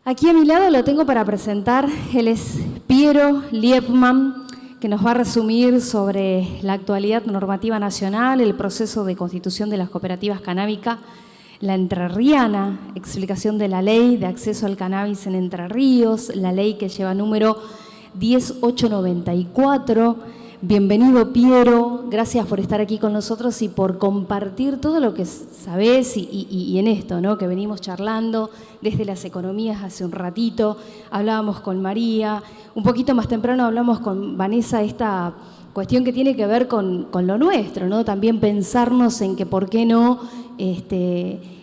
Aquí a mi lado lo tengo para presentar. Él es Piero Liepman, que nos va a resumir sobre la actualidad normativa nacional, el proceso de constitución de las cooperativas canábicas, la entrerriana, explicación de la ley de acceso al cannabis en Entre Ríos, la ley que lleva número 10894. Bienvenido, Piero, gracias por estar aquí con nosotros y por compartir todo lo que sabés y en esto, ¿no?, que venimos charlando desde las economías hace un ratito. Hablábamos con María, un poquito más temprano hablamos con Vanessa esta cuestión que tiene que ver con lo nuestro, ¿no? También pensarnos en que por qué no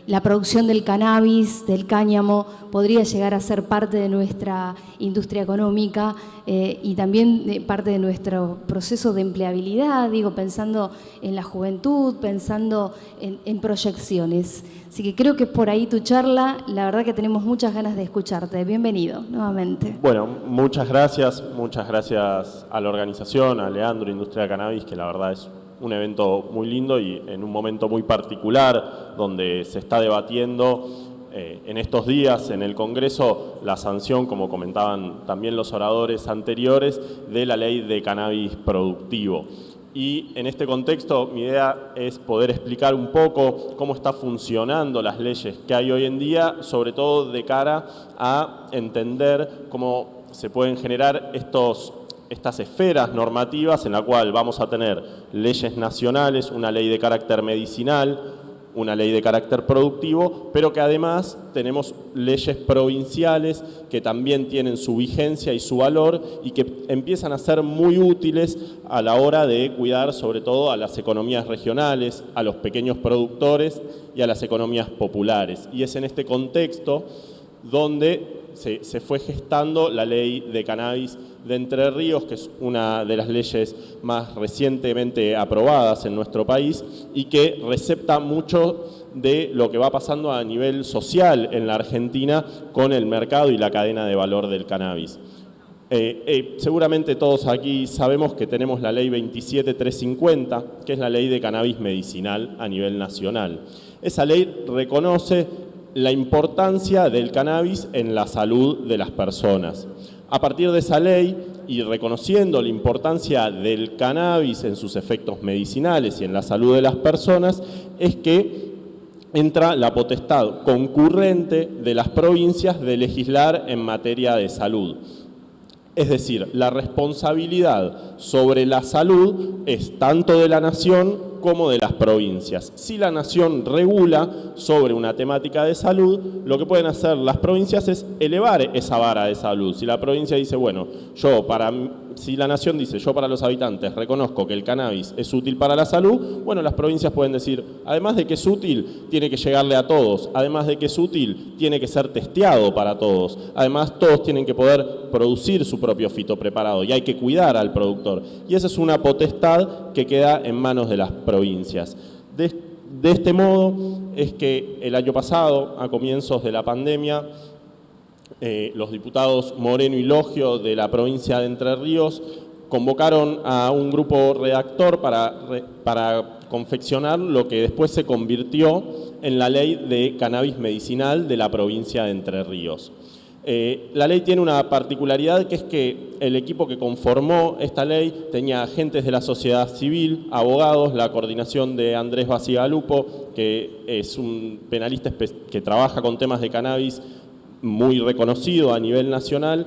la producción del cannabis, del cáñamo, podría llegar a ser parte de nuestra industria económica y también parte de nuestro proceso de empleabilidad, digo, pensando en la juventud, pensando en proyecciones. Así que creo que es por ahí tu charla. La verdad que tenemos muchas ganas de escucharte. Bienvenido nuevamente. Bueno, muchas gracias a la organización, a Leandro, Industria Cannabis, que la verdad es un evento muy lindo y en un momento muy particular donde se está debatiendo en estos días en el Congreso la sanción, como comentaban también los oradores anteriores, de la ley de cannabis productivo. Y en este contexto mi idea es poder explicar un poco cómo están funcionando las leyes que hay hoy en día, sobre todo de cara a entender cómo se pueden generar estas esferas normativas en la cual vamos a tener leyes nacionales, una ley de carácter medicinal, una ley de carácter productivo, pero que además tenemos leyes provinciales que también tienen su vigencia y su valor y que empiezan a ser muy útiles a la hora de cuidar sobre todo a las economías regionales, a los pequeños productores y a las economías populares. Y es en este contexto donde se fue gestando la ley de cannabis de Entre Ríos, que es una de las leyes más recientemente aprobadas en nuestro país y que recepta mucho de lo que va pasando a nivel social en la Argentina con el mercado y la cadena de valor del cannabis. Seguramente todos aquí sabemos que tenemos la ley 27350, que es la ley de cannabis medicinal a nivel nacional. Esa ley reconoce la importancia del cannabis en la salud de las personas. A partir de esa ley y reconociendo la importancia del cannabis en sus efectos medicinales y en la salud de las personas, es que entra la potestad concurrente de las provincias de legislar en materia de salud. Es decir, la responsabilidad sobre la salud es tanto de la nación como de las provincias. Si la nación regula sobre una temática de salud, lo que pueden hacer las provincias es elevar esa vara de salud. Si la provincia dice, bueno, si la nación dice, yo para los habitantes reconozco que el cannabis es útil para la salud, bueno, las provincias pueden decir, además de que es útil, tiene que llegarle a todos, además de que es útil, tiene que ser testeado para todos, además todos tienen que poder producir su propio fitopreparado y hay que cuidar al productor. Y esa es una potestad que queda en manos de las provincias. De este modo es que el año pasado, a comienzos de la pandemia, los diputados Moreno y Logio de la provincia de Entre Ríos convocaron a un grupo redactor para confeccionar lo que después se convirtió en la ley de cannabis medicinal de la provincia de Entre Ríos. La ley tiene una particularidad, que es que el equipo que conformó esta ley tenía agentes de la sociedad civil, abogados, la coordinación de Andrés Basigalupo, que es un penalista que trabaja con temas de cannabis muy reconocido a nivel nacional,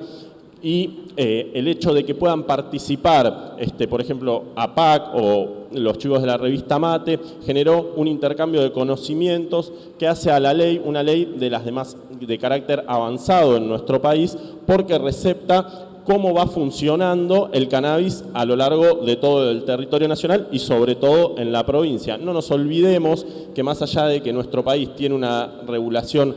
y el hecho de que puedan participar, por ejemplo, APAC o los chicos de la revista Mate, generó un intercambio de conocimientos que hace a la ley una ley de las demás de carácter avanzado en nuestro país, porque recepta cómo va funcionando el cannabis a lo largo de todo el territorio nacional y sobre todo en la provincia. No nos olvidemos que más allá de que nuestro país tiene una regulación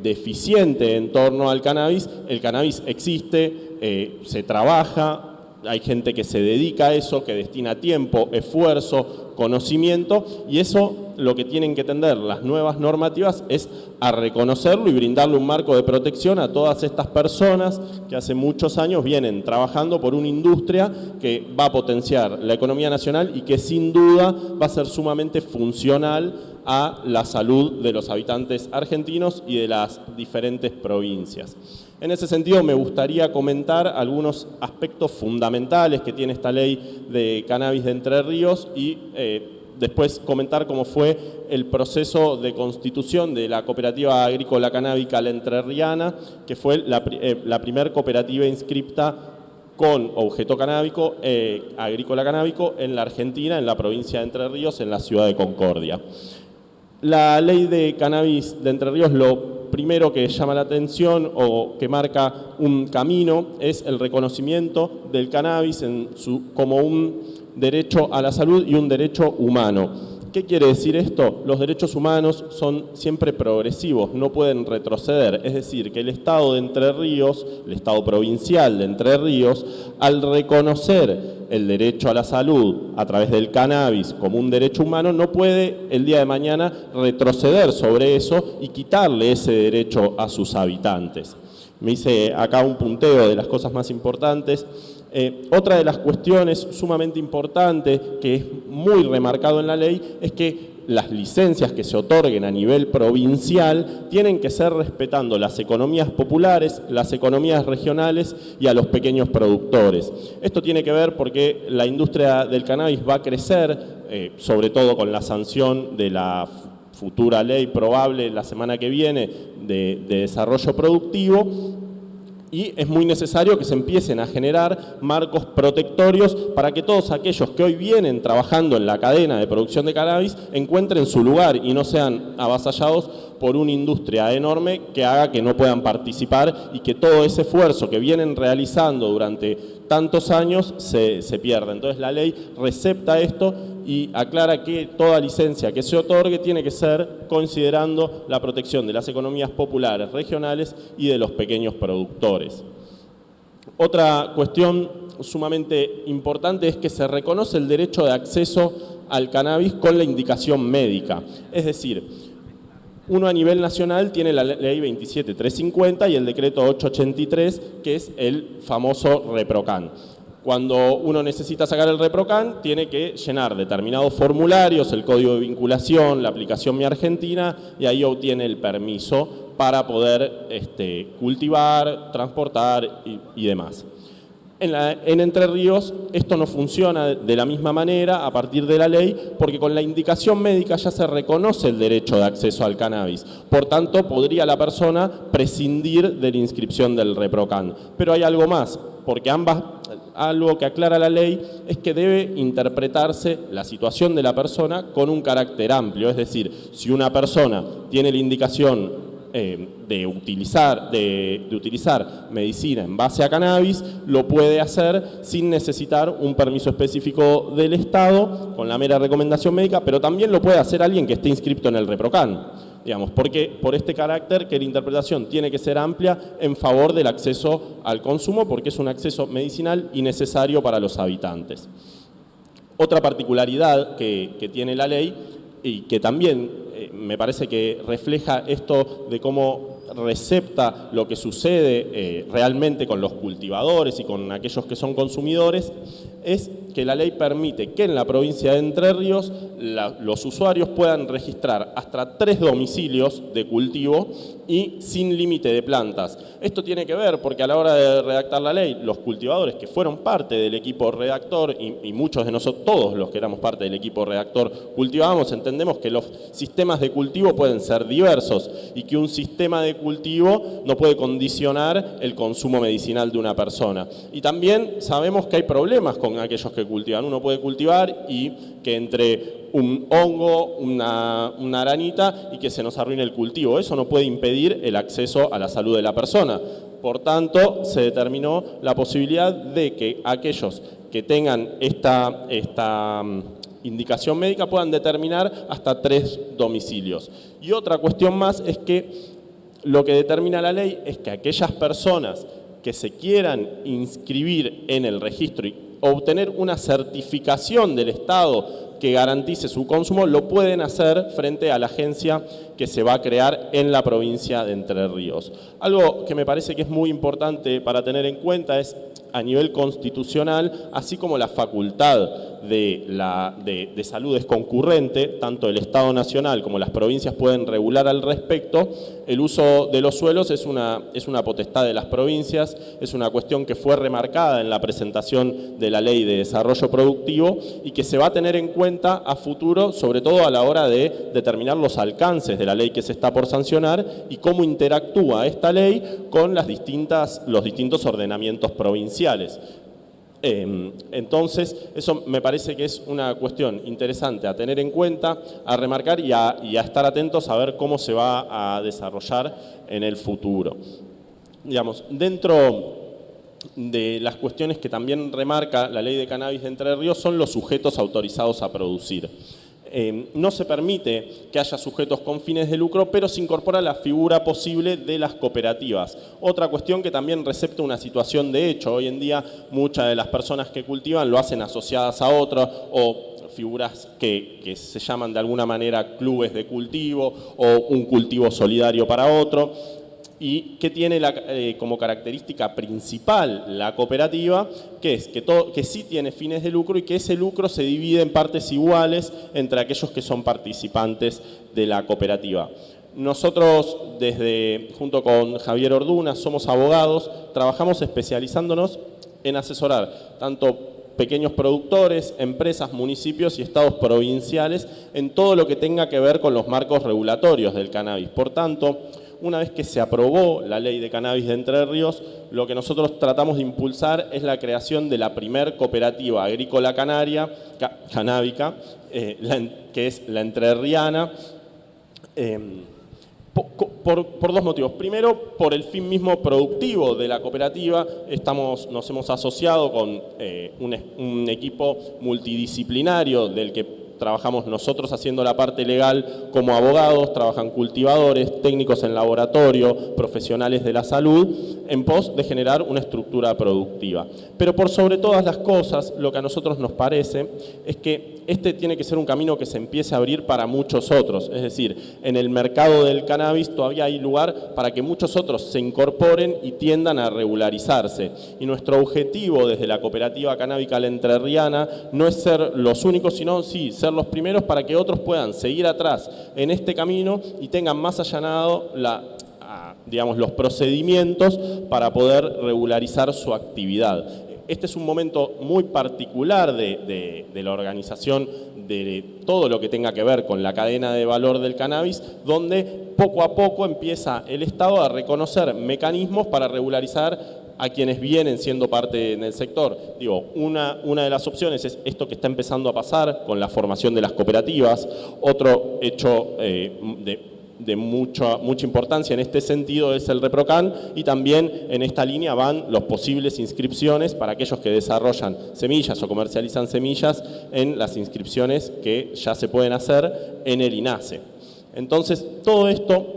deficiente en torno al cannabis, el cannabis existe, se trabaja, hay gente que se dedica a eso, que destina tiempo, esfuerzo, conocimiento, y eso lo que tienen que tender las nuevas normativas es a reconocerlo y brindarle un marco de protección a todas estas personas que hace muchos años vienen trabajando por una industria que va a potenciar la economía nacional y que sin duda va a ser sumamente funcional a la salud de los habitantes argentinos y de las diferentes provincias. En ese sentido, me gustaría comentar algunos aspectos fundamentales que tiene esta ley de cannabis de Entre Ríos y después comentar cómo fue el proceso de constitución de la Cooperativa Agrícola Canábica La Entrerriana, que fue la primera cooperativa inscripta con objeto canábico, agrícola canábico, en la Argentina, en la provincia de Entre Ríos, en la ciudad de Concordia. La ley de cannabis de Entre Ríos, lo primero que llama la atención o que marca un camino es el reconocimiento del cannabis como un derecho a la salud y un derecho humano. ¿Qué quiere decir esto? Los derechos humanos son siempre progresivos, no pueden retroceder. Es decir, que el Estado de Entre Ríos, el Estado provincial de Entre Ríos, al reconocer el derecho a la salud a través del cannabis como un derecho humano, no puede el día de mañana retroceder sobre eso y quitarle ese derecho a sus habitantes. Me hice acá un punteo de las cosas más importantes. Otra de las cuestiones sumamente importantes, que es muy remarcado en la ley, es que las licencias que se otorguen a nivel provincial tienen que ser respetando las economías populares, las economías regionales y a los pequeños productores. Esto tiene que ver porque la industria del cannabis va a crecer, sobre todo con la sanción de la futura ley probable la semana que viene de desarrollo productivo, y es muy necesario que se empiecen a generar marcos protectorios para que todos aquellos que hoy vienen trabajando en la cadena de producción de cannabis encuentren su lugar y no sean avasallados por una industria enorme que haga que no puedan participar y que todo ese esfuerzo que vienen realizando durante tantos años se pierda. Entonces la ley recepta esto y aclara que toda licencia que se otorgue tiene que ser considerando la protección de las economías populares, regionales y de los pequeños productores. Otra cuestión sumamente importante es que se reconoce el derecho de acceso al cannabis con la indicación médica. Es decir, uno a nivel nacional tiene la ley 27350 y el decreto 883, que es el famoso ReproCan. Cuando uno necesita sacar el ReproCan, tiene que llenar determinados formularios, el código de vinculación, la aplicación Mi Argentina, y ahí obtiene el permiso para poder cultivar, transportar y demás. En Entre Ríos esto no funciona de la misma manera a partir de la ley, porque con la indicación médica ya se reconoce el derecho de acceso al cannabis. Por tanto, podría la persona prescindir de la inscripción del ReproCan. Pero hay algo más, porque algo que aclara la ley es que debe interpretarse la situación de la persona con un carácter amplio. Es decir, si una persona tiene la indicación de utilizar medicina en base a cannabis, lo puede hacer sin necesitar un permiso específico del Estado, con la mera recomendación médica, pero también lo puede hacer alguien que esté inscripto en el ReproCan, digamos, porque por este carácter que la interpretación tiene que ser amplia en favor del acceso al consumo, porque es un acceso medicinal y necesario para los habitantes. Otra particularidad que tiene la ley y que también me parece que refleja esto de cómo recepta lo que sucede realmente con los cultivadores y con aquellos que son consumidores, es que la ley permite que en la provincia de Entre Ríos los usuarios puedan registrar hasta 3 domicilios de cultivo y sin límite de plantas. Esto tiene que ver porque a la hora de redactar la ley, los cultivadores que fueron parte del equipo redactor y muchos de nosotros, todos los que éramos parte del equipo redactor, cultivábamos, entendemos que los sistemas de cultivo pueden ser diversos y que un sistema de cultivo no puede condicionar el consumo medicinal de una persona. Y también sabemos que hay problemas con aquellos que cultivan. Uno puede cultivar y que entre un hongo, una aranita y que se nos arruine el cultivo. Eso no puede impedir el acceso a la salud de la persona. Por tanto, se determinó la posibilidad de que aquellos que tengan esta indicación médica puedan determinar hasta 3 domicilios. Y otra cuestión más es que lo que determina la ley es que aquellas personas que se quieran inscribir en el registro y obtener una certificación del Estado que garantice su consumo, lo pueden hacer frente a la agencia que se va a crear en la provincia de Entre Ríos. Algo que me parece que es muy importante para tener en cuenta es, a nivel constitucional, así como la facultad de salud es concurrente, tanto el Estado Nacional como las provincias pueden regular al respecto, el uso de los suelos es una potestad de las provincias, es una cuestión que fue remarcada en la presentación de la Ley de Desarrollo Productivo y que se va a tener en cuenta a futuro, sobre todo a la hora de determinar los alcances de la ley que se está por sancionar y cómo interactúa esta ley con los distintos ordenamientos provinciales. Entonces, eso me parece que es una cuestión interesante a tener en cuenta, a remarcar y a estar atentos a ver cómo se va a desarrollar en el futuro. Digamos, dentro de las cuestiones que también remarca la Ley de Cannabis de Entre Ríos son los sujetos autorizados a producir. No se permite que haya sujetos con fines de lucro, pero se incorpora la figura posible de las cooperativas. Otra cuestión que también recepta una situación de hecho. Hoy en día muchas de las personas que cultivan lo hacen asociadas a otras o figuras que se llaman de alguna manera clubes de cultivo o un cultivo solidario para otro. Y que tiene como característica principal la cooperativa, que es que sí tiene fines de lucro y que ese lucro se divide en partes iguales entre aquellos que son participantes de la cooperativa. Nosotros, junto con Javier Orduna, somos abogados, trabajamos especializándonos en asesorar tanto pequeños productores, empresas, municipios y estados provinciales en todo lo que tenga que ver con los marcos regulatorios del cannabis. Por tanto, una vez que se aprobó la Ley de Cannabis de Entre Ríos, lo que nosotros tratamos de impulsar es la creación de la primer cooperativa agrícola canábica, que es la entrerriana, por dos motivos. Primero, por el fin mismo productivo de la cooperativa. Nos hemos asociado con un equipo multidisciplinario del que trabajamos nosotros haciendo la parte legal como abogados, trabajan cultivadores, técnicos en laboratorio, profesionales de la salud, en pos de generar una estructura productiva. Pero por sobre todas las cosas, lo que a nosotros nos parece es que este tiene que ser un camino que se empiece a abrir para muchos otros. Es decir, en el mercado del cannabis todavía hay lugar para que muchos otros se incorporen y tiendan a regularizarse. Y nuestro objetivo desde la cooperativa canábica La Entrerriana no es ser los únicos, sino sí, ser los primeros para que otros puedan seguir atrás en este camino y tengan más allanado los procedimientos para poder regularizar su actividad. Este es un momento muy particular de la organización de todo lo que tenga que ver con la cadena de valor del cannabis, donde poco a poco empieza el Estado a reconocer mecanismos para regularizar a quienes vienen siendo parte en el sector. Una de las opciones es esto que está empezando a pasar con la formación de las cooperativas. Otro hecho de mucha importancia en este sentido es el ReproCan, y también en esta línea van las posibles inscripciones para aquellos que desarrollan semillas o comercializan semillas en las inscripciones que ya se pueden hacer en el INASE. Entonces, todo esto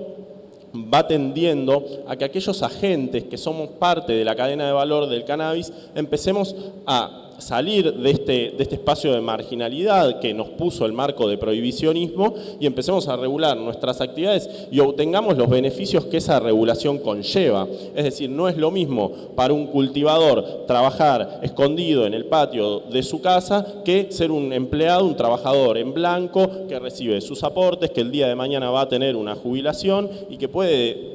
va tendiendo a que aquellos agentes que somos parte de la cadena de valor del cannabis empecemos a salir de este espacio de marginalidad que nos puso el marco de prohibicionismo y empecemos a regular nuestras actividades y obtengamos los beneficios que esa regulación conlleva. Es decir, no es lo mismo para un cultivador trabajar escondido en el patio de su casa que ser un empleado, un trabajador en blanco que recibe sus aportes, que el día de mañana va a tener una jubilación y que puede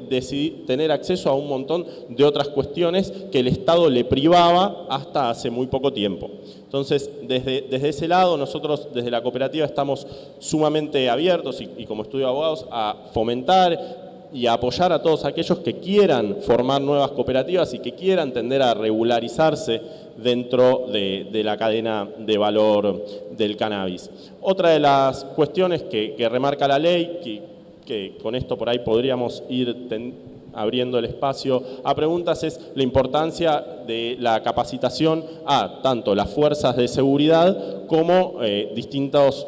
tener acceso a un montón de otras cuestiones que el Estado le privaba hasta hace muy poco tiempo. Entonces, desde ese lado, nosotros desde la cooperativa estamos sumamente abiertos y como estudio de abogados a fomentar y a apoyar a todos aquellos que quieran formar nuevas cooperativas y que quieran tender a regularizarse dentro de la cadena de valor del cannabis. Otra de las cuestiones que remarca la ley, que con esto por ahí podríamos ir abriendo el espacio a preguntas, es la importancia de la capacitación a tanto las fuerzas de seguridad como distintos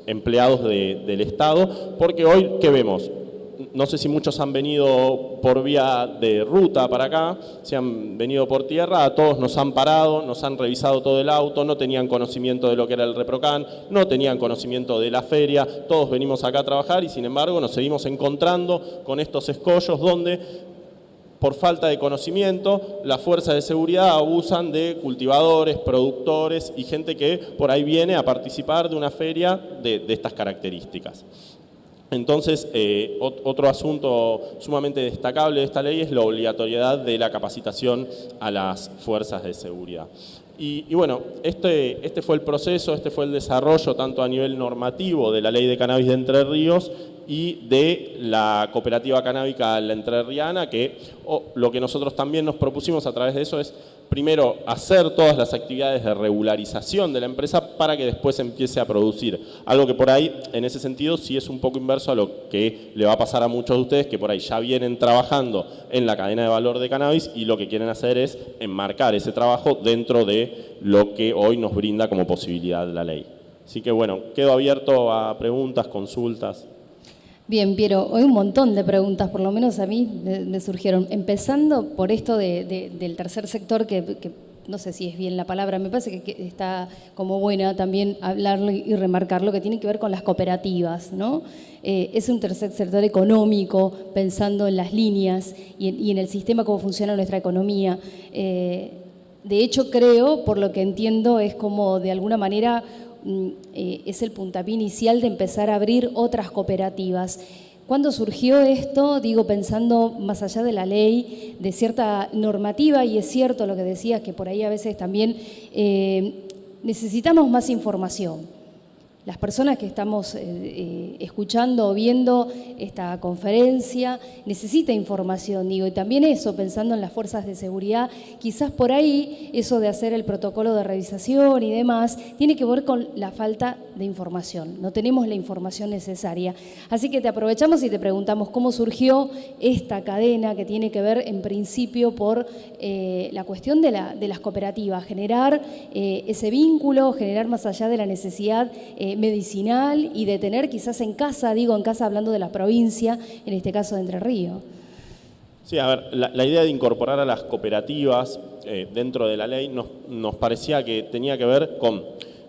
empleados del Estado, porque hoy, ¿qué vemos? no sé si muchos han venido por vía de ruta para acá, si han venido por tierra, a todos nos han parado, nos han revisado todo el auto, no tenían conocimiento de lo que era el ReproCan, no tenían conocimiento de la feria, todos venimos acá a trabajar y sin embargo nos seguimos encontrando con estos escollos donde, por falta de conocimiento, las fuerzas de seguridad abusan de cultivadores, productores y gente que por ahí viene a participar de una feria de estas características. Entonces, otro asunto sumamente destacable de esta ley es la obligatoriedad de la capacitación a las fuerzas de seguridad. Y bueno, este fue el proceso, este fue el desarrollo tanto a nivel normativo de la Ley de Cannabis de Entre Ríos y de la cooperativa canábica La Entrerriana, que lo que nosotros también nos propusimos a través de eso es, primero, hacer todas las actividades de regularización de la empresa para que después empiece a producir. Algo que por ahí, en ese sentido, sí es un poco inverso a lo que le va a pasar a muchos de ustedes que por ahí ya vienen trabajando en la cadena de valor de cannabis y lo que quieren hacer es enmarcar ese trabajo dentro de lo que hoy nos brinda como posibilidad la ley. Así que bueno, quedo abierto a preguntas, consultas. Bien, Piero, hoy un montón de preguntas, por lo menos a mí me surgieron. Empezando por esto del tercer sector, que no sé si es bien la palabra, me parece que está como buena también hablarlo y remarcarlo, que tiene que ver con las cooperativas, ¿no? Es un tercer sector económico, pensando en las líneas y en el sistema, cómo funciona nuestra economía. De hecho, creo, por lo que entiendo, es como de alguna manera es el puntapié inicial de empezar a abrir otras cooperativas. ¿Cuándo surgió esto? Digo, pensando más allá de la ley, de cierta normativa, y es cierto lo que decías, que por ahí a veces también necesitamos más información. Las personas que estamos escuchando o viendo esta conferencia necesitan información, digo, y también eso, pensando en las fuerzas de seguridad, quizás por ahí eso de hacer el protocolo de revisación y demás, tiene que ver con la falta de información, no tenemos la información necesaria. Así que te aprovechamos y te preguntamos cómo surgió esta cadena que tiene que ver en principio por la cuestión de las cooperativas, generar ese vínculo, generar más allá de la necesidad medicinal y de tener quizás en casa, digo en casa hablando de la provincia, en este caso de Entre Ríos. Sí, a ver, la idea de incorporar a las cooperativas dentro de la ley nos parecía que tenía que ver con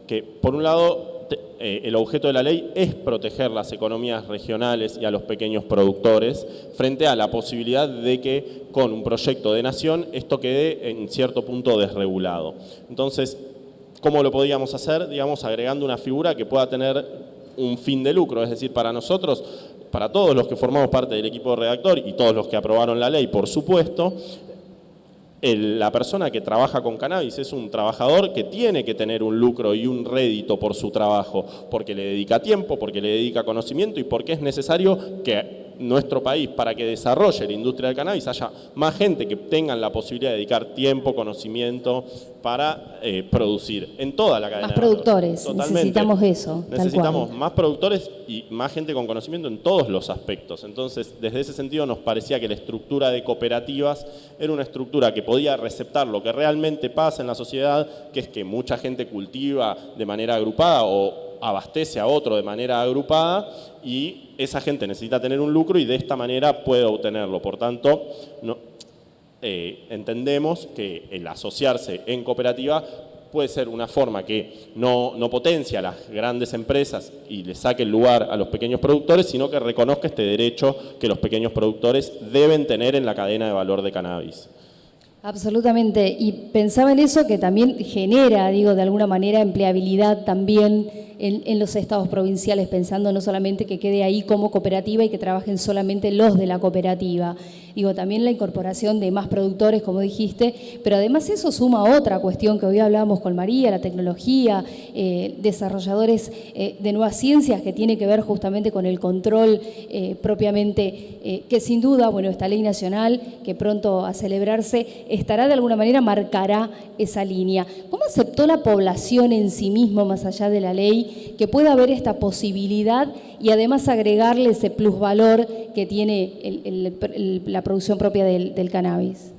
que, por un lado, el objeto de la ley es proteger las economías regionales y a los pequeños productores frente a la posibilidad de que con un proyecto de nación esto quede en cierto punto desregulado. Entonces, ¿cómo lo podíamos hacer? Digamos, agregando una figura que pueda tener un fin de lucro, es decir, para nosotros, para todos los que formamos parte del equipo redactor y todos los que aprobaron la ley, por supuesto, la persona que trabaja con cannabis es un trabajador que tiene que tener un lucro y un rédito por su trabajo, porque le dedica tiempo, porque le dedica conocimiento y porque es necesario que nuestro país, para que desarrolle la industria del cannabis, haya más gente que tengan la posibilidad de dedicar tiempo, conocimiento para producir en toda la cadena. Más productores, necesitamos eso. Necesitamos más productores y más gente con conocimiento en todos los aspectos. Entonces, desde ese sentido nos parecía que la estructura de cooperativas era una estructura que podía receptar lo que realmente pasa en la sociedad, que es que mucha gente cultiva de manera agrupada o abastece a otro de manera agrupada y esa gente necesita tener un lucro y de esta manera puede obtenerlo. Por tanto, entendemos que el asociarse en cooperativa puede ser una forma que no potencia a las grandes empresas y le saque el lugar a los pequeños productores, sino que reconozca este derecho que los pequeños productores deben tener en la cadena de valor de cannabis. Absolutamente, y pensaba en eso que también genera, digo, de alguna manera empleabilidad también en los estados provinciales, pensando no solamente que quede ahí como cooperativa y que trabajen solamente los de la cooperativa. Digo, también la incorporación de más productores, como dijiste, pero además eso suma a otra cuestión que hoy hablábamos con María, la tecnología, desarrolladores de nuevas ciencias que tiene que ver justamente con el control propiamente, que sin duda, bueno, esta ley nacional que pronto a celebrarse estará de alguna manera, marcará esa línea. ¿Cómo aceptó la población en sí mismo, más allá de la ley, que pueda haber esta posibilidad y además agregarle ese plusvalor que tiene la producción propia del cannabis?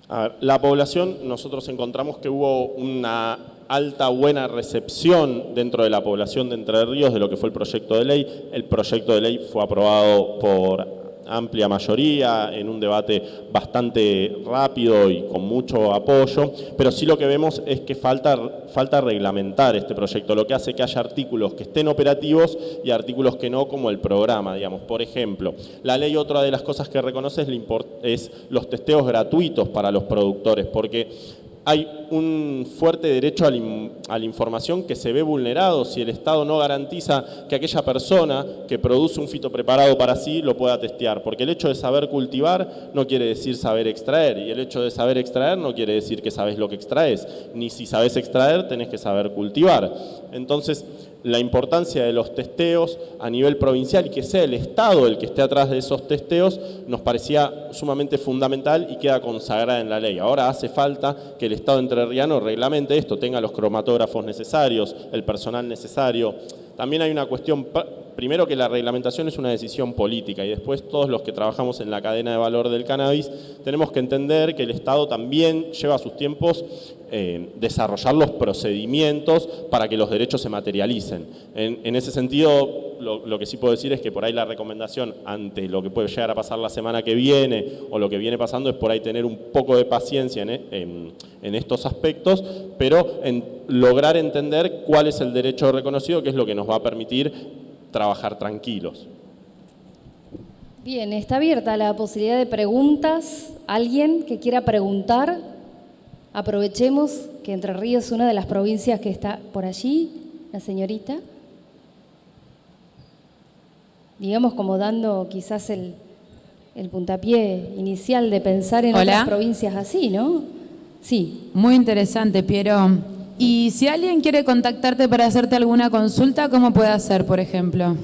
A ver, la población, nosotros encontramos que hubo una alta, buena recepción dentro de la población de Entre Ríos de lo que fue el proyecto de ley. El proyecto de ley fue aprobado por amplia mayoría, en un debate bastante rápido y con mucho apoyo, pero sí lo que vemos es que falta reglamentar este proyecto, lo que hace que haya artículos que estén operativos y artículos que no, como el programa, digamos. Por ejemplo, la ley, otra de las cosas que reconoce es los testeos gratuitos para los productores, porque hay un fuerte derecho a la información que se ve vulnerado si el Estado no garantiza que aquella persona que produce un fitopreparado para sí lo pueda testear, porque el hecho de saber cultivar no quiere decir saber extraer, y el hecho de saber extraer no quiere decir que sabes lo que extraes, ni si sabes extraer tenés que saber cultivar. Entonces, la importancia de los testeos a nivel provincial y que sea el Estado el que esté atrás de esos testeos nos parecía sumamente fundamental y queda consagrada en la ley. Ahora hace falta que el Estado entrerriano reglamente esto, tenga los cromatógrafos necesarios, el personal necesario. También hay una cuestión, primero, que la reglamentación es una decisión política, y después todos los que trabajamos en la cadena de valor del cannabis tenemos que entender que el Estado también lleva a sus tiempos desarrollar los procedimientos para que los derechos se materialicen. En ese sentido, lo que sí puedo decir es que por ahí la recomendación ante lo que puede llegar a pasar la semana que viene o lo que viene pasando es por ahí tener un poco de paciencia en estos aspectos, pero lograr entender cuál es el derecho reconocido, que es lo que nos va a permitir trabajar tranquilos. Bien, está abierta la posibilidad de preguntas. ¿Alguien que quiera preguntar? Aprovechemos que Entre Ríos es una de las provincias que está por allí. La señorita. Digamos, como dando quizás el puntapié inicial de pensar en otras provincias así, ¿no? Sí. Muy interesante, Piero. Y si alguien quiere contactarte para hacerte alguna consulta, ¿cómo puede hacer, por ejemplo?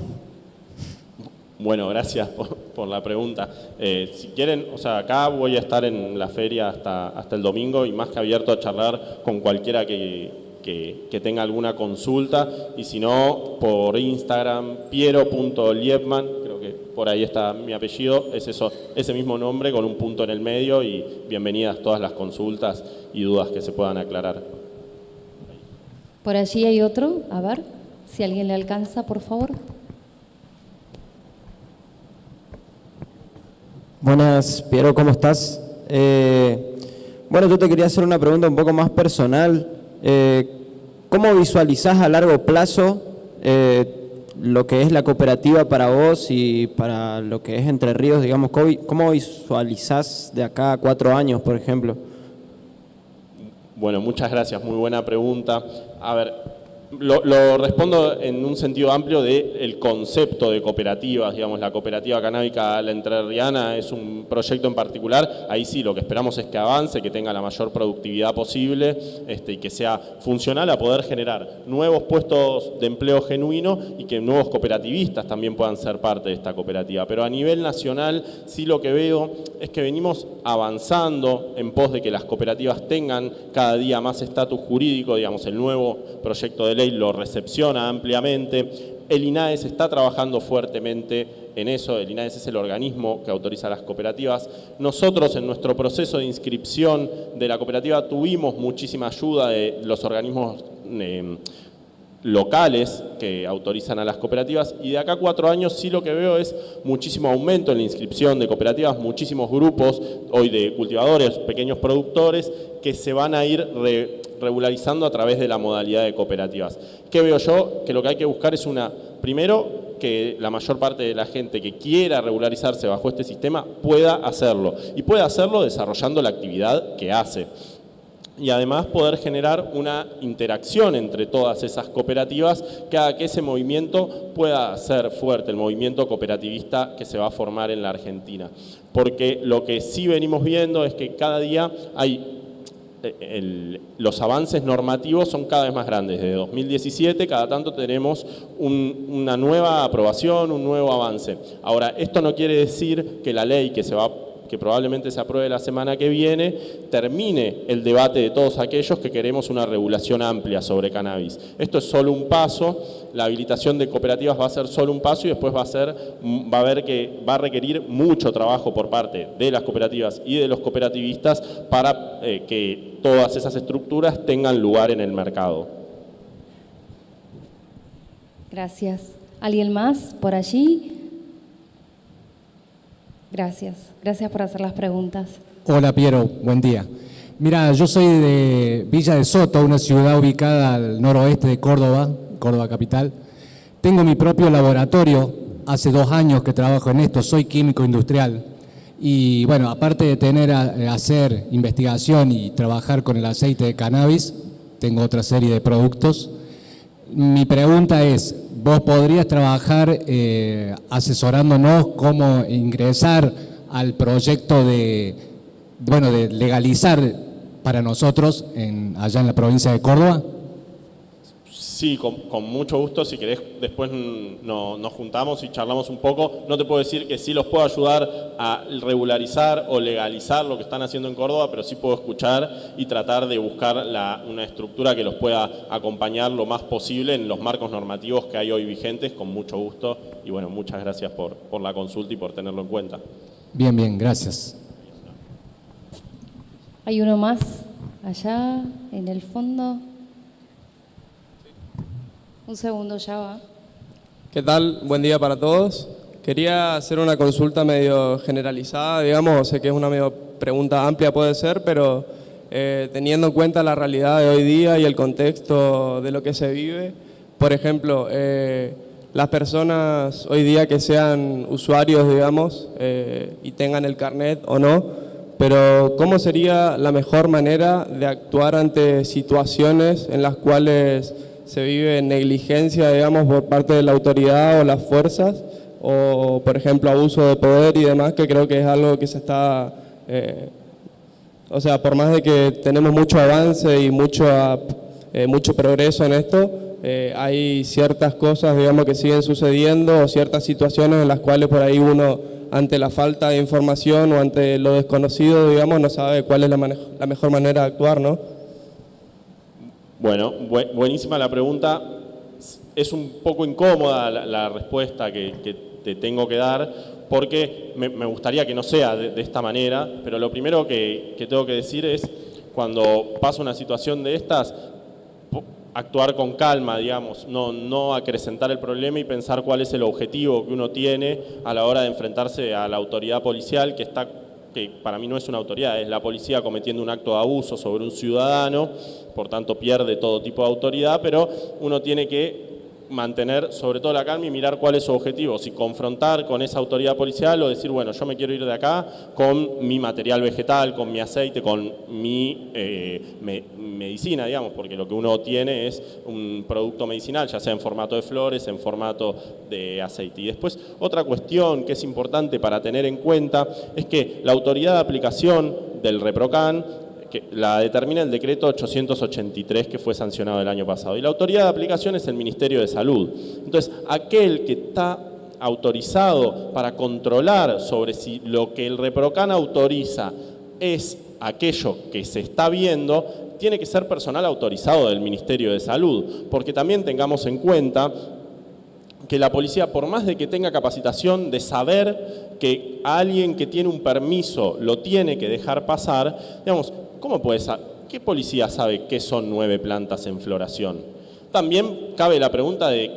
Bueno, gracias por la pregunta. Si quieren, o sea, acá voy a estar en la feria hasta el domingo y más que abierto a charlar con cualquiera que tenga alguna consulta, y si no, por Instagram, piero.liebman, creo que por ahí está mi apellido, es eso, ese mismo nombre con un punto en el medio, y bienvenidas todas las consultas y dudas que se puedan aclarar. Por allí hay otro, a ver, si alguien le alcanza, por favor. Buenas, Piero, ¿cómo estás? Bueno, yo te quería hacer una pregunta un poco más personal. ¿Cómo visualizás a largo plazo lo que es la cooperativa para vos y para lo que es Entre Ríos? Digamos, ¿cómo visualizás de acá a 4 años, por ejemplo? Bueno, muchas gracias, muy buena pregunta. A ver, lo respondo en un sentido amplio del concepto de cooperativas, digamos, la cooperativa canábica La Entrerriana es un proyecto en particular. Ahí sí, lo que esperamos es que avance, que tenga la mayor productividad posible y que sea funcional a poder generar nuevos puestos de empleo genuino y que nuevos cooperativistas también puedan ser parte de esta cooperativa. Pero a nivel nacional sí lo que veo es que venimos avanzando en pos de que las cooperativas tengan cada día más estatus jurídico, digamos, el nuevo proyecto de ley lo recepciona ampliamente. El INAES está trabajando fuertemente en eso. El INAES es el organismo que autoriza las cooperativas. Nosotros en nuestro proceso de inscripción de la cooperativa tuvimos muchísima ayuda de los organismos locales que autorizan a las cooperativas, y de acá a 4 años sí lo que veo es muchísimo aumento en la inscripción de cooperativas, muchísimos grupos hoy de cultivadores, pequeños productores que se van a ir regularizando a través de la modalidad de cooperativas. ¿Qué veo yo? Que lo que hay que buscar es primero, que la mayor parte de la gente que quiera regularizarse bajo este sistema pueda hacerlo, y pueda hacerlo desarrollando la actividad que hace. Y además poder generar una interacción entre todas esas cooperativas que haga que ese movimiento pueda ser fuerte, el movimiento cooperativista que se va a formar en la Argentina. Porque lo que sí venimos viendo es que cada día los avances normativos son cada vez más grandes. Desde 2017 cada tanto tenemos una nueva aprobación, un nuevo avance. Ahora, esto no quiere decir que la ley que probablemente se apruebe la semana que viene, termine el debate de todos aquellos que queremos una regulación amplia sobre cannabis. Esto es solo un paso, la habilitación de cooperativas va a ser solo un paso, y después va a requerir mucho trabajo por parte de las cooperativas y de los cooperativistas para que todas esas estructuras tengan lugar en el mercado. Gracias. ¿Alguien más por allí? Gracias. Gracias por hacer las preguntas. Hola Piero, buen día. Mira, yo soy de Villa de Soto, una ciudad ubicada al noroeste de Córdoba, Córdoba capital. Tengo mi propio laboratorio, hace 2 años que trabajo en esto, soy químico industrial. Y bueno, aparte de hacer investigación y trabajar con el aceite de cannabis, tengo otra serie de productos. Mi pregunta es, ¿vos podrías trabajar asesorándonos cómo ingresar al proyecto de legalizar para nosotros allá en la provincia de Córdoba? Sí, con mucho gusto. Si querés, después nos juntamos y charlamos un poco. No te puedo decir que sí los puedo ayudar a regularizar o legalizar lo que están haciendo en Córdoba, pero sí puedo escuchar y tratar de buscar una estructura que los pueda acompañar lo más posible en los marcos normativos que hay hoy vigentes, con mucho gusto. Y bueno, muchas gracias por la consulta y por tenerlo en cuenta. Bien, gracias. Hay uno más allá, en el fondo. Un segundo, ya va. ¿Qué tal? Buen día para todos. Quería hacer una consulta medio generalizada, digamos, sé que es una medio pregunta amplia puede ser, pero teniendo en cuenta la realidad de hoy día y el contexto de lo que se vive, por ejemplo, las personas hoy día que sean usuarios, digamos, y tengan el carnet o no, pero ¿cómo sería la mejor manera de actuar ante situaciones en las cuales se vive negligencia, digamos, por parte de la autoridad o las fuerzas, o por ejemplo abuso de poder y demás, que creo que es algo que se está, o sea, por más de que tenemos mucho avance y mucho progreso en esto, hay ciertas cosas, digamos, que siguen sucediendo o ciertas situaciones en las cuales por ahí uno, ante la falta de información o ante lo desconocido, digamos, no sabe cuál es la mejor manera de actuar, ¿no? Bueno, buenísima la pregunta. Es un poco incómoda la respuesta que te tengo que dar, porque me gustaría que no sea de esta manera, pero lo primero que tengo que decir es, cuando pasa una situación de estas, actuar con calma, digamos, no acrecentar el problema y pensar cuál es el objetivo que uno tiene a la hora de enfrentarse a la autoridad policial que para mí no es una autoridad, es la policía cometiendo un acto de abuso sobre un ciudadano, por tanto pierde todo tipo de autoridad, pero uno tiene que mantener sobre todo la calma y mirar cuál es su objetivo, si confrontar con esa autoridad policial o decir, bueno, yo me quiero ir de acá con mi material vegetal, con mi aceite, con mi medicina, digamos, porque lo que uno tiene es un producto medicinal, ya sea en formato de flores, en formato de aceite. Y después, otra cuestión que es importante para tener en cuenta es que la autoridad de aplicación del ReproCan que la determina el decreto 883 que fue sancionado el año pasado. Y la autoridad de aplicación es el Ministerio de Salud. Entonces, aquel que está autorizado para controlar sobre si lo que el ReproCan autoriza es aquello que se está viendo, tiene que ser personal autorizado del Ministerio de Salud, porque también tengamos en cuenta que la policía, por más de que tenga capacitación de saber que alguien que tiene un permiso lo tiene que dejar pasar, digamos, ¿qué policía sabe qué son 9 plantas en floración? También cabe la pregunta de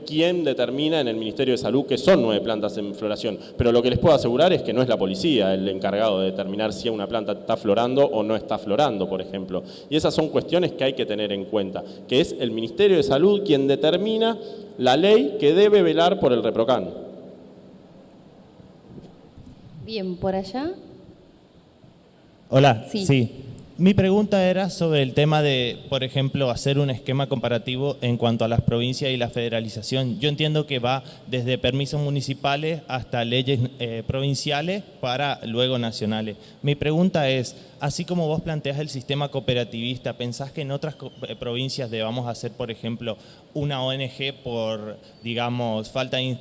quién determina en el Ministerio de Salud que son 9 plantas en floración. Pero lo que les puedo asegurar es que no es la policía el encargado de determinar si una planta está florando o no está florando, por ejemplo. Y esas son cuestiones que hay que tener en cuenta, que es el Ministerio de Salud quien determina la ley que debe velar por el ReproCan. Bien, por allá. Hola, Sí. sí. Mi pregunta era sobre el tema de, por ejemplo, hacer un esquema comparativo en cuanto a las provincias y la federalización. Yo entiendo que va desde permisos municipales hasta leyes provinciales para luego nacionales. Mi pregunta es, así como vos planteas el sistema cooperativista, ¿pensás que en otras provincias debamos hacer, por ejemplo, una ONG por, digamos, falta de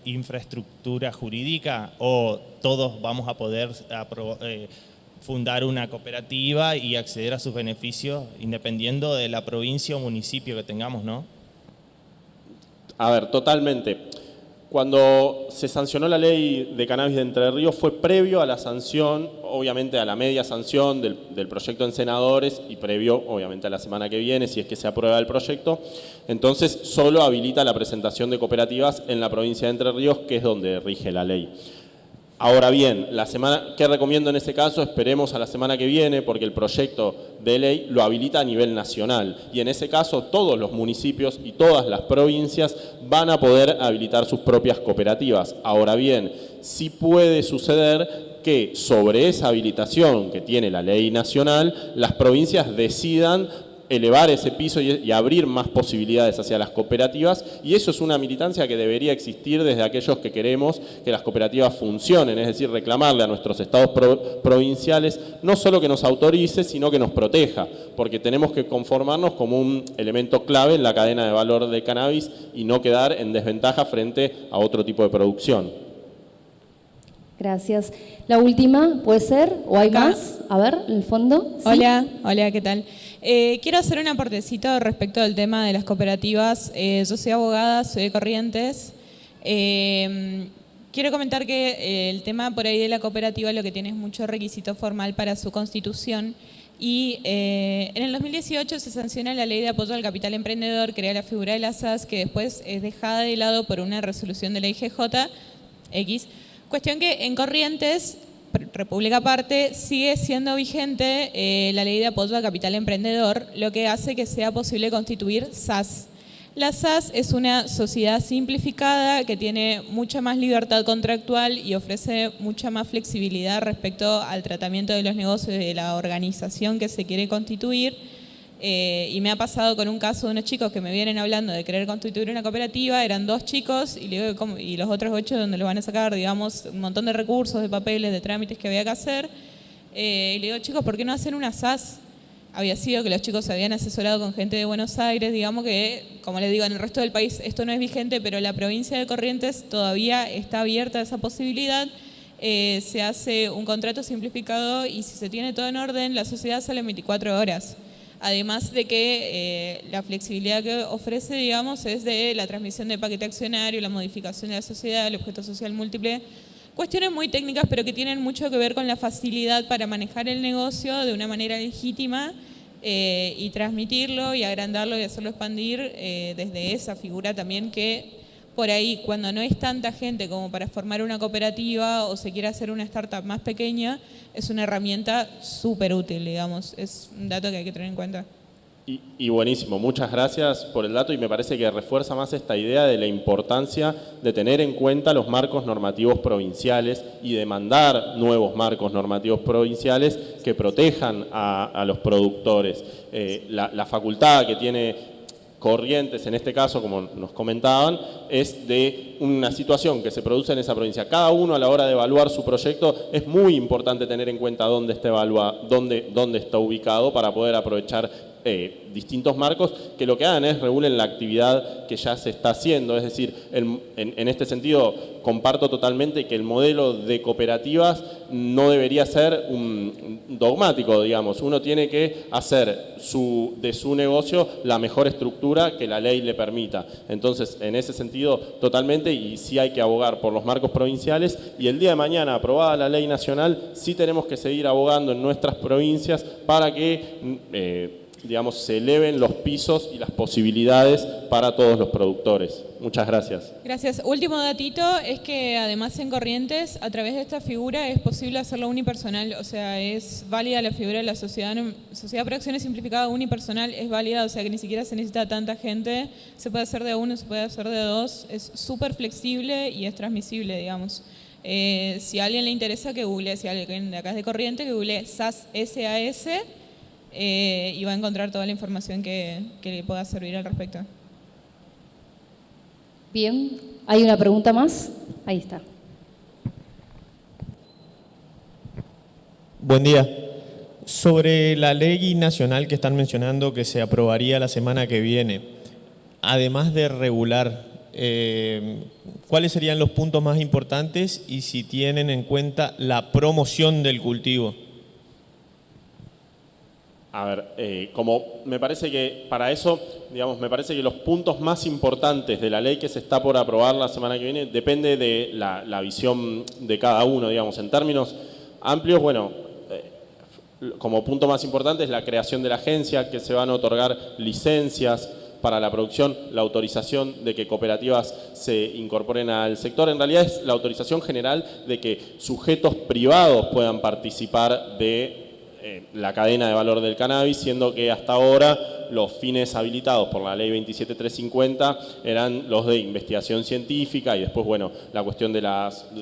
infraestructura jurídica, o todos vamos a poder fundar una cooperativa y acceder a sus beneficios independiendo de la provincia o municipio que tengamos, ¿no? A ver, totalmente. Cuando se sancionó la ley de cannabis de Entre Ríos fue previo a la sanción, obviamente a la media sanción del proyecto en senadores y previo, obviamente, a la semana que viene, si es que se aprueba el proyecto. Entonces, solo habilita la presentación de cooperativas en la provincia de Entre Ríos, que es donde rige la ley. Ahora bien, ¿qué recomiendo en ese caso? Esperemos a la semana que viene, porque el proyecto de ley lo habilita a nivel nacional. Y en ese caso, todos los municipios y todas las provincias van a poder habilitar sus propias cooperativas. Ahora bien, sí puede suceder que sobre esa habilitación que tiene la ley nacional, las provincias decidan elevar ese piso y abrir más posibilidades hacia las cooperativas, y eso es una militancia que debería existir desde aquellos que queremos que las cooperativas funcionen, es decir, reclamarle a nuestros estados provinciales no solo que nos autorice, sino que nos proteja, porque tenemos que conformarnos como un elemento clave en la cadena de valor del cannabis y no quedar en desventaja frente a otro tipo de producción. Gracias. La última, ¿puede ser? ¿O hay Acá. más? A ver, en el fondo. ¿Sí? Hola, ¿qué tal? Quiero hacer un aportecito respecto al tema de las cooperativas. Yo soy abogada, soy de Corrientes. Quiero comentar que el tema por ahí de la cooperativa lo que tiene es mucho requisito formal para su constitución. Y en el 2018 se sanciona la Ley de Apoyo al Capital Emprendedor, crea la figura de las SAS, que después es dejada de lado por una resolución de la IGJ-X. Cuestión que en Corrientes, República aparte, sigue siendo vigente la Ley de Apoyo a Capital Emprendedor, lo que hace que sea posible constituir SAS. La SAS es una sociedad simplificada que tiene mucha más libertad contractual y ofrece mucha más flexibilidad respecto al tratamiento de los negocios de la organización que se quiere constituir. Y me ha pasado con un caso de unos chicos que me vienen hablando de querer constituir una cooperativa, eran 2 chicos y, le digo, ¿cómo? Y los otros 8 donde los van a sacar, digamos, un montón de recursos, de papeles, de trámites que había que hacer. Y le digo, chicos, ¿por qué no hacen una SAS? Había sido que los chicos se habían asesorado con gente de Buenos Aires, digamos que, como les digo, en el resto del país esto no es vigente, pero la provincia de Corrientes todavía está abierta a esa posibilidad. Se hace un contrato simplificado y si se tiene todo en orden, la sociedad sale en 24 horas. Además de que la flexibilidad que ofrece, digamos, es de la transmisión de paquete accionario, la modificación de la sociedad, el objeto social múltiple, cuestiones muy técnicas pero que tienen mucho que ver con la facilidad para manejar el negocio de una manera legítima y transmitirlo y agrandarlo y hacerlo expandir desde esa figura también que por ahí cuando no es tanta gente como para formar una cooperativa o se quiere hacer una startup más pequeña, es una herramienta súper útil, digamos. Es un dato que hay que tener en cuenta. Y buenísimo, muchas gracias por el dato y me parece que refuerza más esta idea de la importancia de tener en cuenta los marcos normativos provinciales y demandar nuevos marcos normativos provinciales que protejan a los productores. La facultad que tiene Corrientes, en este caso, como nos comentaban, es de una situación que se produce en esa provincia. Cada uno a la hora de evaluar su proyecto es muy importante tener en cuenta dónde está ubicado para poder aprovechar distintos marcos que lo que hagan es regulen la actividad que ya se está haciendo. Es decir, en este sentido comparto totalmente que el modelo de cooperativas no debería ser un dogmático, digamos. Uno tiene que hacer de su negocio la mejor estructura que la ley le permita. Entonces, en ese sentido, totalmente, y sí hay que abogar por los marcos provinciales, y el día de mañana, aprobada la ley nacional, sí tenemos que seguir abogando en nuestras provincias para que digamos, se eleven los pisos y las posibilidades para todos los productores. Muchas gracias. Gracias. Último datito es que además en Corrientes, a través de esta figura es posible hacerlo unipersonal, o sea, es válida la figura de la sociedad por acciones simplificada unipersonal, es válida, o sea que ni siquiera se necesita tanta gente, se puede hacer de 1, se puede hacer de 2, es súper flexible y es transmisible, digamos. Si a alguien le interesa que google, si alguien de acá es de Corrientes, que google SAS, S-A-S, y va a encontrar toda la información que le pueda servir al respecto. Bien, ¿hay una pregunta más? Ahí está. Buen día. Sobre la ley nacional que están mencionando que se aprobaría la semana que viene, además de regular, ¿cuáles serían los puntos más importantes y si tienen en cuenta la promoción del cultivo? A ver, como me parece que para eso, digamos, me parece que los puntos más importantes de la ley que se está por aprobar la semana que viene depende de la visión de cada uno, digamos. En términos amplios, bueno, como punto más importante es la creación de la agencia, que se van a otorgar licencias para la producción, la autorización de que cooperativas se incorporen al sector. En realidad es la autorización general de que sujetos privados puedan participar de la cadena de valor del cannabis, siendo que hasta ahora los fines habilitados por la ley 27350 eran los de investigación científica y después, bueno, la cuestión de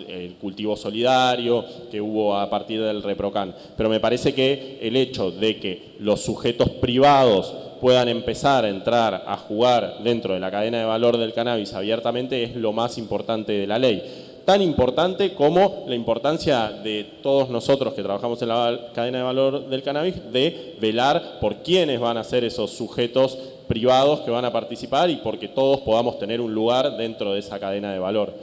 el cultivo solidario que hubo a partir del ReproCan. Pero me parece que el hecho de que los sujetos privados puedan empezar a entrar a jugar dentro de la cadena de valor del cannabis abiertamente es lo más importante de la ley. Tan importante como la importancia de todos nosotros que trabajamos en la cadena de valor del cannabis de velar por quiénes van a ser esos sujetos privados que van a participar y porque todos podamos tener un lugar dentro de esa cadena de valor.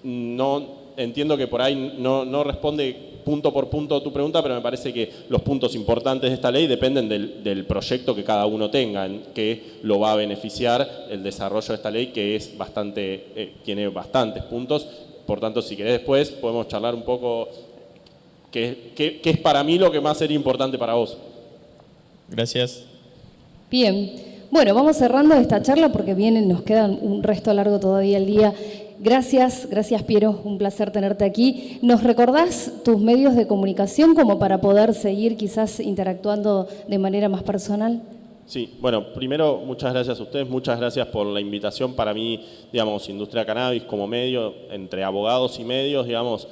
No entiendo que por ahí no responde punto por punto tu pregunta, pero me parece que los puntos importantes de esta ley dependen del proyecto que cada uno tenga, que lo va a beneficiar el desarrollo de esta ley, que es tiene bastantes puntos. Por tanto, si querés después podemos charlar un poco qué es para mí lo que más sería importante para vos. Gracias. Bien, bueno, vamos cerrando esta charla porque nos quedan un resto largo todavía el día. Gracias Piero, un placer tenerte aquí. ¿Nos recordás tus medios de comunicación como para poder seguir quizás interactuando de manera más personal? Sí, bueno, primero muchas gracias a ustedes, muchas gracias por la invitación. Para mí, digamos, Industria Cannabis como medio, entre abogados y medios, digamos,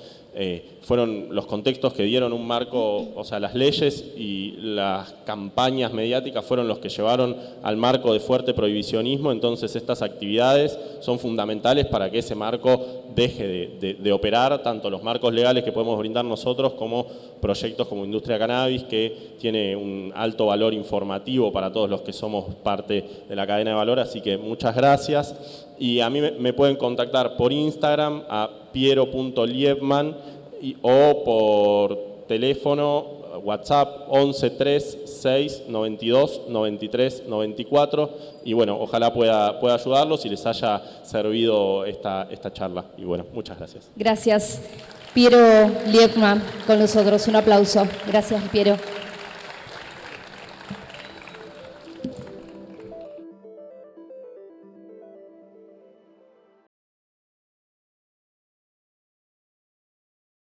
fueron los contextos que dieron un marco, o sea, las leyes y las campañas mediáticas fueron los que llevaron al marco de fuerte prohibicionismo. Entonces estas actividades son fundamentales para que ese marco deje de operar, tanto los marcos legales que podemos brindar nosotros como proyectos como Industria Cannabis, que tiene un alto valor informativo para todos los que somos parte de la cadena de valor. Así que muchas gracias. Y a mí me pueden contactar por Instagram a piero.liebman o por teléfono, WhatsApp 11 3 6 92 93 94. Y bueno, ojalá pueda ayudarlos y les haya servido esta charla. Y bueno, muchas gracias. Gracias. Piero Liebman con nosotros. Un aplauso. Gracias, Piero.